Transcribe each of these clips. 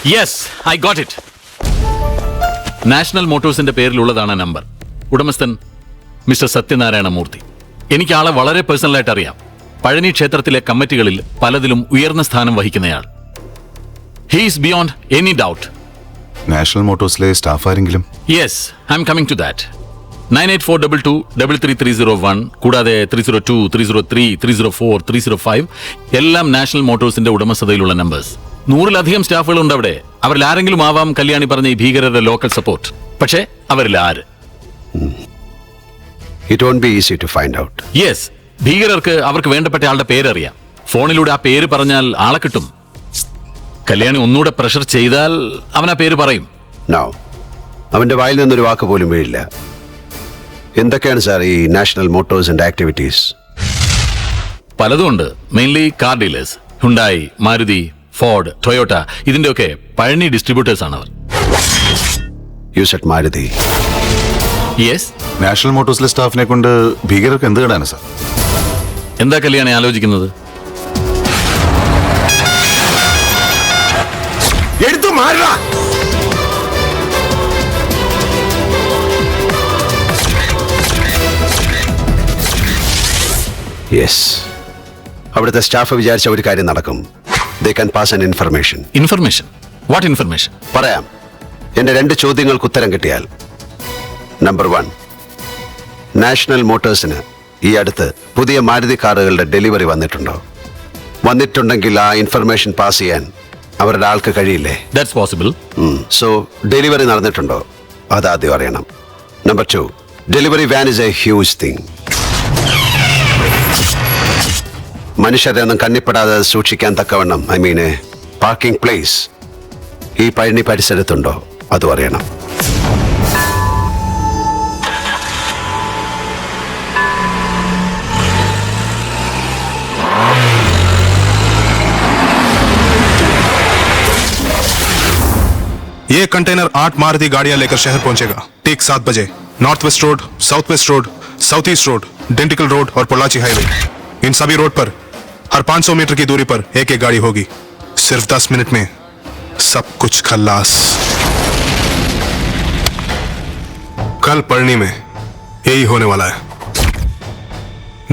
Yes, I got it. National മോട്ടോഴ്സിന്റെ പേരിലുള്ളതാണ് നമ്പർ. ഉടമസ്ഥൻ മിസ്റ്റർ സത്യനാരായണ മൂർത്തി. എനിക്ക് ആളെ വളരെ പേഴ്സണലായിട്ട് അറിയാം. പഴനി ക്ഷേത്രത്തിലെ കമ്മിറ്റികളിൽ പലതിലും ഉയർന്ന സ്ഥാനം വഹിക്കുന്നയാൾ. He is beyond any doubt. National മോട്ടോഴ്സിലെ സ്റ്റാഫ് ആരെങ്കിലും? Yes, I am coming to that. 9842223331 കൂടാതെ 302, 303, 304, 305 എല്ലാം നാഷണൽ മോട്ടോഴ്സിന്റെ ഉടമസ്ഥതയിലുള്ള നമ്പേഴ്സ്. 100-ലധികം സ്റ്റാഫുകളുണ്ട് അവിടെ. അവരിൽ ആരെങ്കിലും ആവാം കല്യാണി പറഞ്ഞ ഈ ഭീകരരുടെ ലോക്കൽ സപ്പോർട്ട്. പക്ഷേ അവരിൽ ആര്? It won't be easy to find out. Yes, ഭീകരർക്ക് അവർക്ക് വേണ്ടപ്പെട്ട ആളുടെ പേരറിയാം. ഫോണിലൂടെ ആ പേര് പറഞ്ഞാൽ ആളെ കിട്ടും. കല്യാണി ഒന്നുകൂടെ പ്രഷർ ചെയ്താൽ അവൻ ആ പേര് പറയും. No. അവന്റെ വായിൽ നിന്നൊരു വാക്ക് പോലും വീഴില്ല. എന്തൊക്കെയാണ് സാർ ഈ നാഷണൽ മോട്ടോഴ്സിന്റെ ആക്ടിവിറ്റീസ്? പലതും ഉണ്ട്. Mainly car dealers. Hyundai, Maruti, Ford, Toyota, ഇതിന്റെയൊക്കെ പഴനി ഡിസ്ട്രിബ്യൂട്ടേഴ്സ് ആണ് അവർ. You said Maruti. Yes. National മോട്ടോഴ്സിലെ സ്റ്റാഫിനെ കൊണ്ട് ഭീകരർക്ക് എന്ത് കേടാണ് സാർ? എന്താ കല്യാണി ആലോചിക്കുന്നത്? എടുത്തു മാറ. യെസ്, അവിടുത്തെ സ്റ്റാഫ് വിചാരിച്ച ഒരു കാര്യം നടക്കും. They can pass an information. Information? What information? പറയാം. എന്റെ 2 ചോദ്യങ്ങൾക്ക് ഉത്തരം കിട്ടിയാൽ. നമ്പർ 1, നാഷണൽ മോട്ടോഴ്സിന് ഈ അടുത്ത് പുതിയ മാരുതി കാറുകളുടെ ഡെലിവറി വന്നിട്ടുണ്ടോ? വന്നിട്ടുണ്ടെങ്കിൽ ആ ഇൻഫർമേഷൻ പാസ് ചെയ്യാൻ അവരുടെ ആൾക്ക് കഴിയില്ലേ? That's possible. സോ ഡെലിവറി നടന്നിട്ടുണ്ടോ? അതാദ്യം അറിയണം. Number 2, delivery van is A huge thing. മനുഷ്യരെ ഒന്നും കണ്ണിപ്പെടാതെ സൂക്ഷിക്കാൻ തക്കവണ്ണം, ഐ മീൻ പാർക്കിംഗ് പ്ലേസ് ഈ പഴനി പരിസരത്തുണ്ടോ? അതും അറിയണം. ये कंटेनर 8 मारुति गाड़ियां लेकर शहर पहुंचेगा ठीक 7 बजे. North west road, south west road, south east road, डेंटिकल रोड और पोलाची हाईवे, इन सभी रोड पर हर 500 मीटर की दूरी पर एक गाड़ी होगी. सिर्फ 10 मिनट में सब कुछ खल्लास. कल पढ़नी में यही होने वाला है.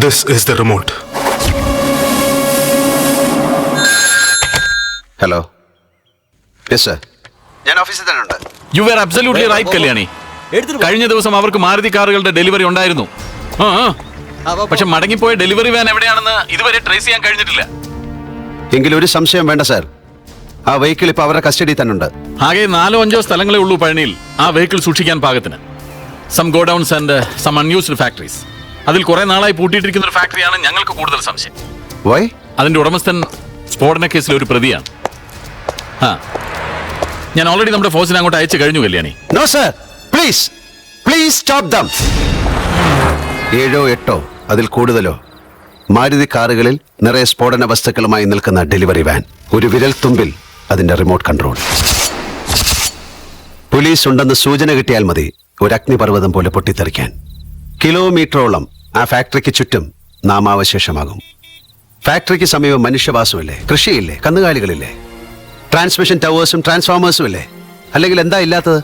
This is the remote. Hello. Yes sir, ഞാൻ ഓഫീസിൽ തന്നെ ഉണ്ട്. You are absolutely right Kalyani. കഴിഞ്ഞ ദിവസം അവർക്ക് മാരുതി കാറുകളുടെ ഡെലിവറി ഉണ്ടായിരുന്നു. പക്ഷെ മടങ്ങിപ്പോയ ഡെലിവറി വാൻ എവിടെയാണെന്ന് ഇതുവരെ ട്രേസ് ചെയ്യാൻ കഴിഞ്ഞിട്ടില്ല. എങ്കിലും ഒരു സംശയം വേണ്ട സാർ, ആ വെഹിക്കിൾ ഇപ്പൊ അവരുടെ കസ്റ്റഡിയിൽ തന്നെ ഉണ്ട്. ആകെ 4-5 സ്ഥലങ്ങളേ ഉള്ളൂ പഴനിയിൽ ആ വെഹിക്കിൾ സൂക്ഷിക്കാൻ പാകത്തിന്. Some godowns and some unused factories. അതിൽ കുറെ നാളായി പൂട്ടിയിട്ടിരിക്കുന്ന ഒരു ഫാക്ടറിയാണ് ഞങ്ങൾക്ക് കൂടുതൽ സംശയം. വൈ? അതിന്റെ ഉടമസ്ഥൻ സ്ഫോടന കേസിലെ ഒരു പ്രതിയാണ്. ഞാൻ ഓൾറെഡി നമ്മുടെ ഫോഴ്സിനെ അങ്ങോട്ട് അയച്ചു കഴിഞ്ഞു Kalyani. No sir, please please stop them. 7-8 അതിൽ കൂടുതലോ മാരുതി കാറുകളിൽ നിറയെ സ്ഫോടന വസ്തുക്കളുമായി നിൽക്കുന്ന ഡെലിവറി വാൻ. ഒരു വിരൽ തുമ്പിൽ അതിന്റെ റിമോട്ട് കൺട്രോൾ. പോലീസ് ഉണ്ടെന്ന് സൂചന കിട്ടിയാൽ മതി ഒരു അഗ്നിപർവ്വതം പോലെ പൊട്ടിത്തെറിക്കാൻ. കിലോമീറ്ററോളം ആ ഫാക്ടറിക്ക് ചുറ്റും നാമാവശേഷമാകും. ഫാക്ടറിക്ക് സമീപം മനുഷ്യവാസമില്ലേ, കൃഷിയില്ലേ, കന്നുകാലികളില്ലേ, ട്രാൻസ്മിഷൻ ടവേഴ്സും ട്രാൻസ്ഫോമേഴ്സും ഇല്ലേ? അല്ലെങ്കിൽ എന്താ ഇല്ലാത്തത്?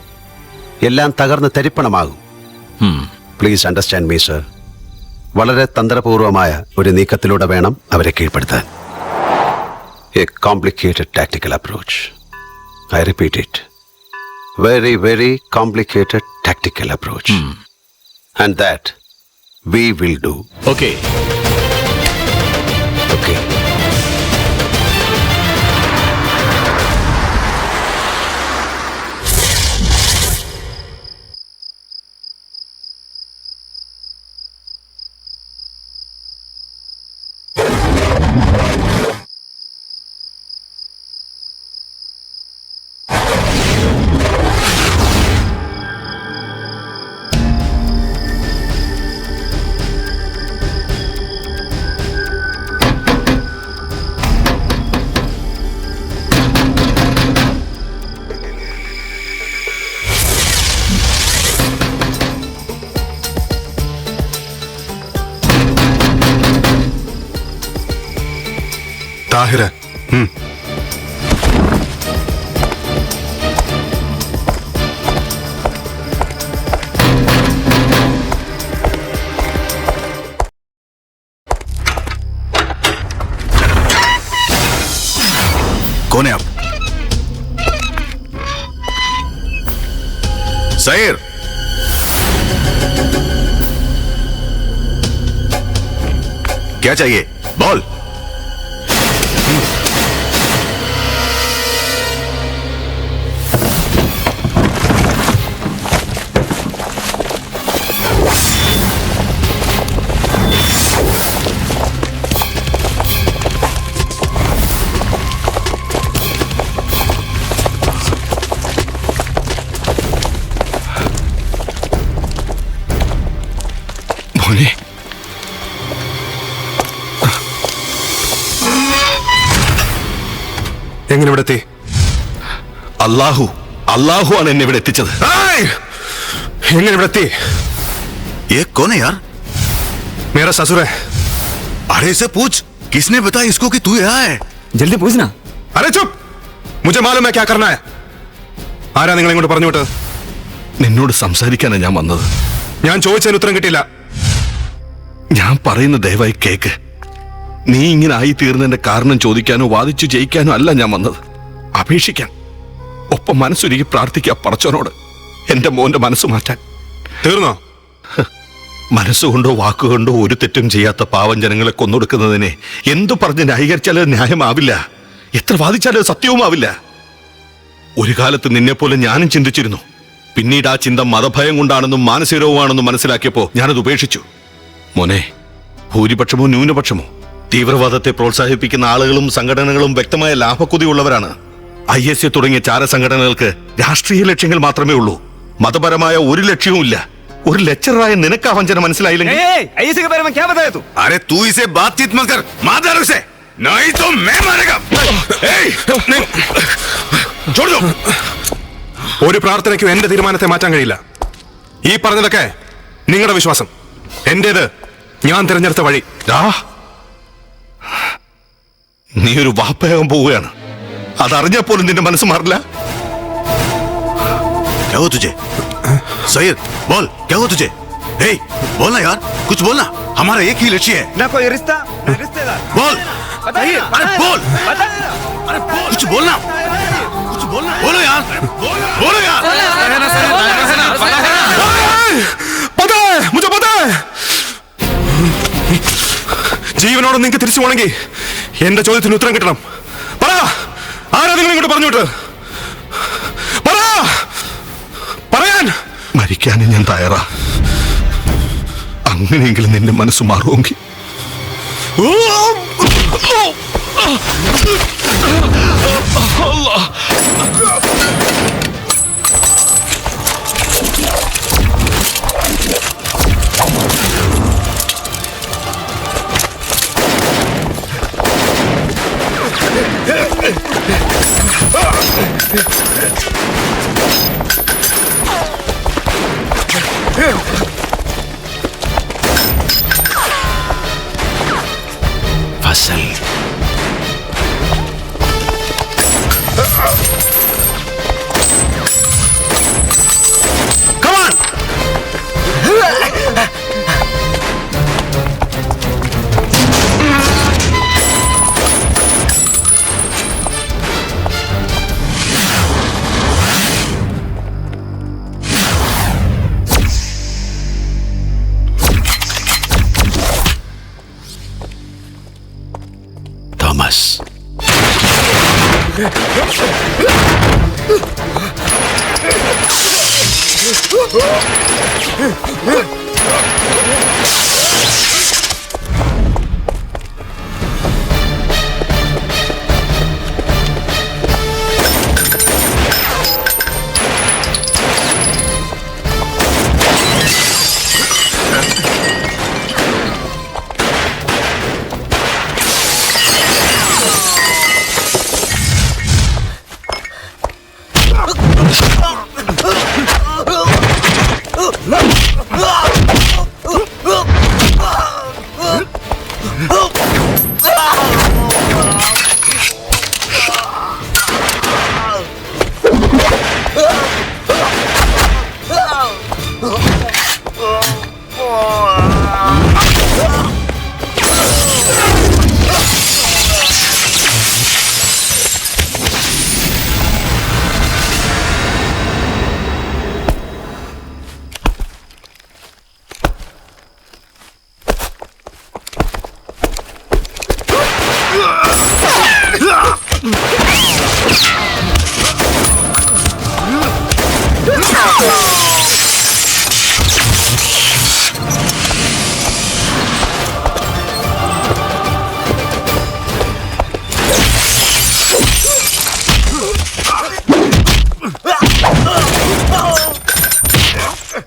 എല്ലാം തകർന്ന് തരിപ്പണമാകും. Please understand me sir. വളരെ തന്ത്രപൂർവമായ ഒരു നീക്കത്തിലൂടെ വേണം അവരെ കീഴ്പ്പെടുത്താൻ. A complicated tactical approach. I repeat it, very very complicated tactical approach. And that we will do. Okay. Okay. Tahir है. कौन है आप? सैर, क्या चाहिए? बोल। മോനെ, എങ്ങനെ ഇവിടെ എത്തി? अल्लाहू ആണ് എന്നെ ഇവിടെ എത്തിച്ചത്. എങ്ങനെ ഇവിടെ എത്തി? ये कौन है यार? मेरा ससुर है. अरे इसे पूछ, किसने बताया इसको कि तू यहाँ है? जल्दी पूछना. अरे चुप, मुझे मालूम है क्या करना है. ആരാ നിങ്ങൾ ഇങ്ങോട്ട് പറഞ്ഞു വിട്ടത്? നിന്നോട് സംസാരിക്കാനാണ് ഞാൻ വന്നത്. ഞാൻ ചോദിച്ചതിന് ഉത്തരം കിട്ടിയില്ല. ഞാൻ പറയുന്ന ദയവായി കേക്ക്. നീ ഇങ്ങനെ ആയി തീർന്നതിന്റെ കാരണം ചോദിക്കാനോ വാദിച്ചു ജയിക്കാനോ അല്ല ഞാൻ വന്നത്, അപേക്ഷിക്കാൻ. ഒപ്പം മനസ്സൊരുക്കി പ്രാർത്ഥിക്കുക പടച്ചവനോട് എന്റെ മോന്റെ മനസ്സ് മാറ്റാൻ. തീർന്നോ? മനസ്സുകൊണ്ടോ വാക്കുകൊണ്ടോ ഒരു തെറ്റും ചെയ്യാത്ത പാവം ജനങ്ങളെ കൊന്നൊടുക്കുന്നതിനെ എന്തു പറഞ്ഞ് ന്യായീകരിച്ചാലും ന്യായമാവില്ല, എത്ര വാദിച്ചാലും സത്യവുമാവില്ല. ഒരു കാലത്ത് നിന്നെപ്പോലെ ഞാനും ചിന്തിച്ചിരുന്നു. പിന്നീട് ആ ചിന്ത മതഭയം കൊണ്ടാണെന്നും മാനസികവുമാണെന്നും മനസ്സിലാക്കിയപ്പോ ഞാനത് ഉപേക്ഷിച്ചു. മോനെ, ഭൂരിപക്ഷമോ ന്യൂനപക്ഷമോ തീവ്രവാദത്തെ പ്രോത്സാഹിപ്പിക്കുന്ന ആളുകളും സംഘടനകളും വ്യക്തമായ ലാഭക്കൊതിയുള്ളവരാണ്. IS തുടങ്ങിയ ചാരസംഘടനകൾക്ക് രാഷ്ട്രീയ ലക്ഷ്യങ്ങൾ മാത്രമേ ഉള്ളൂ, മതപരമായ ഒരു ലക്ഷ്യവും ഇല്ല. ഒരു ലെക്ചറായ നിനക്ക് ആ വഞ്ചന മനസ്സിലായില്ലെങ്കിൽ अरे तू इसे बातचीत मत कर, मार उसे, नहीं तो मैं मारेगा. छोड़ दो. ഒരു പ്രാർത്ഥനയ്ക്കും എന്റെ തീരുമാനത്തെ മാറ്റാൻ കഴിയില്ല. ഈ പറഞ്ഞതൊക്കെ നിങ്ങളുടെ വിശ്വാസം, എന്റേത് ഞാൻ തിരഞ്ഞെടുത്ത വഴി. നീ ഒരു വാപ്പയാകാൻ പോവുകയാണ്, അതറിഞ്ഞാൽ പോലും നിന്റെ മനസ്സ് മാറില്ല. क्या हुआ तुझे? सैयद बोल, क्या हुआ तुझे? हे बोलना यार, कुछ बोलना, हमारा एक ही लक्ष्य है. ना कोई रिश्ता, रिश्तेदार. बोल, बताइए. अरे बोल, अरे बोल. कुछ बोलना, कुछ बोलना, बोलो यार, बोलो यार. പതാ ഹൈ, മുझे പതാ ഹൈ. ജീവനോട് നിങ്ങൾക്ക് തിരിച്ചു പോകണമെങ്കിൽ എന്റെ ചോദ്യത്തിന് ഉത്തരം കിട്ടണം. പറ, ആരാ നിങ്ങൾ ഇങ്ങോട്ട് പറഞ്ഞു വിട്ടത്? പറ, പറയാൻ. മരിക്കാനും ഞാൻ തയ്യാറാ, അങ്ങനെയെങ്കിലും നിന്റെ മനസ്സ് മാറുമെങ്കിൽ. फसल Come on! Thomas.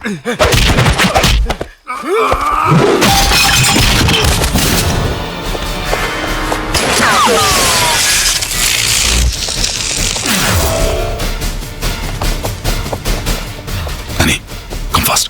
Annie, come fast.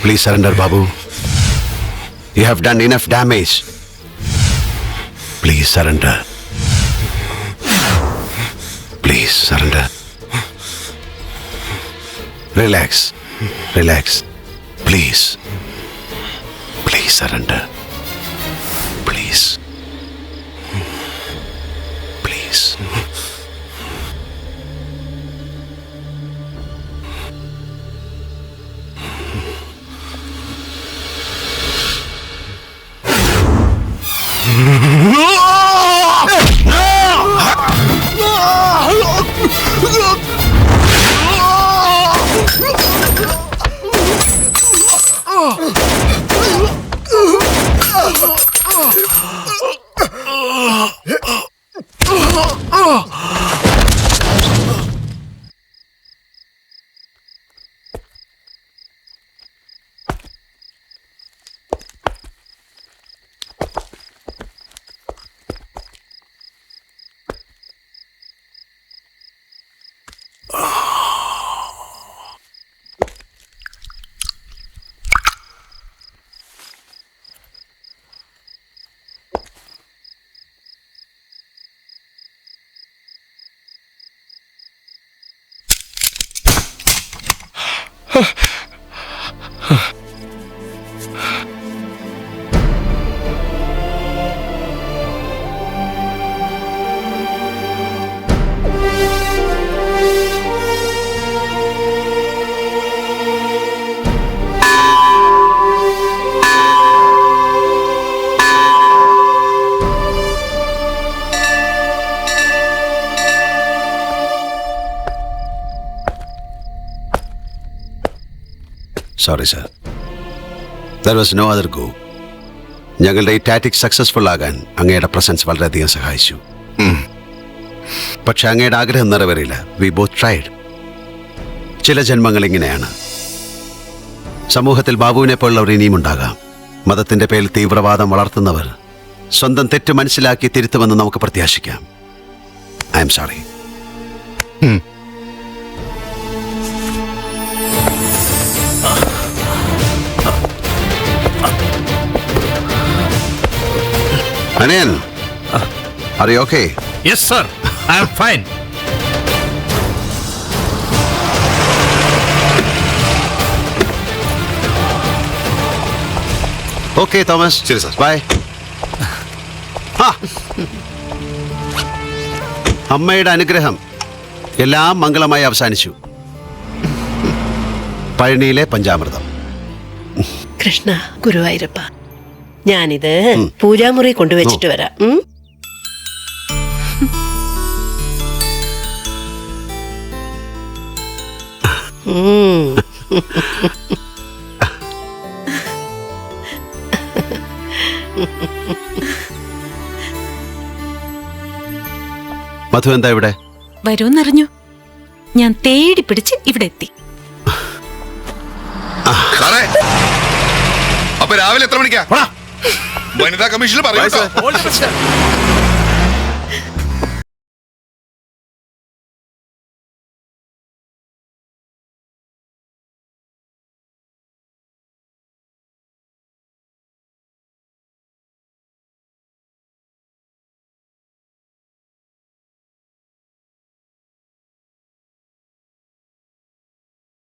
Please surrender, Babu. You have done enough damage. Please surrender. Please surrender. Relax. Relax. Please. Please surrender. Please. Please. Sorry sir, there was no other go. ഞങ്ങളുടെ ഈ ടാറ്റിക് successful ആകാൻ അങ്ങയുടെ presence വളരെയധികം സഹായിച്ചു. പക്ഷെ അങ്ങയുടെ ആഗ്രഹം നിറവേറിയില്ല. We both tried. ചില ജന്മങ്ങൾ ഇങ്ങനെയാണ്. സമൂഹത്തിൽ ബാബുവിനെ പോലുള്ളവർ ഇനിയും ഉണ്ടാകാം. മതത്തിന്റെ പേരിൽ തീവ്രവാദം വളർത്തുന്നവർ സ്വന്തം തെറ്റ് മനസ്സിലാക്കി തിരുത്തുമെന്ന് നമുക്ക് പ്രത്യാശിക്കാം. I am sorry. Anian, are you okay? Yes, sir. I am fine. Okay, Thomas. ശരി സർ. Bye. അമ്മയുടെ അനുഗ്രഹം എല്ലാം മംഗളമായി അവസാനിച്ചു. പഴനിയിലെ പഞ്ചാമൃതം. കൃഷ്ണ, ഗുരുവായൂരപ്പ, ഞാനിത് പൂജാമുറി കൊണ്ടുവച്ചിട്ട് വരാം. മധു എന്താ ഇവിടെ? വരുമെന്നറിഞ്ഞു. ഞാൻ തേടി പിടിച്ച് ഇവിടെ എത്തി. സാറേ, അപ്പൊ രാവിലെ എത്ര മണിക്കാ വനിതാ കമ്മീഷനിൽ പറയൂ.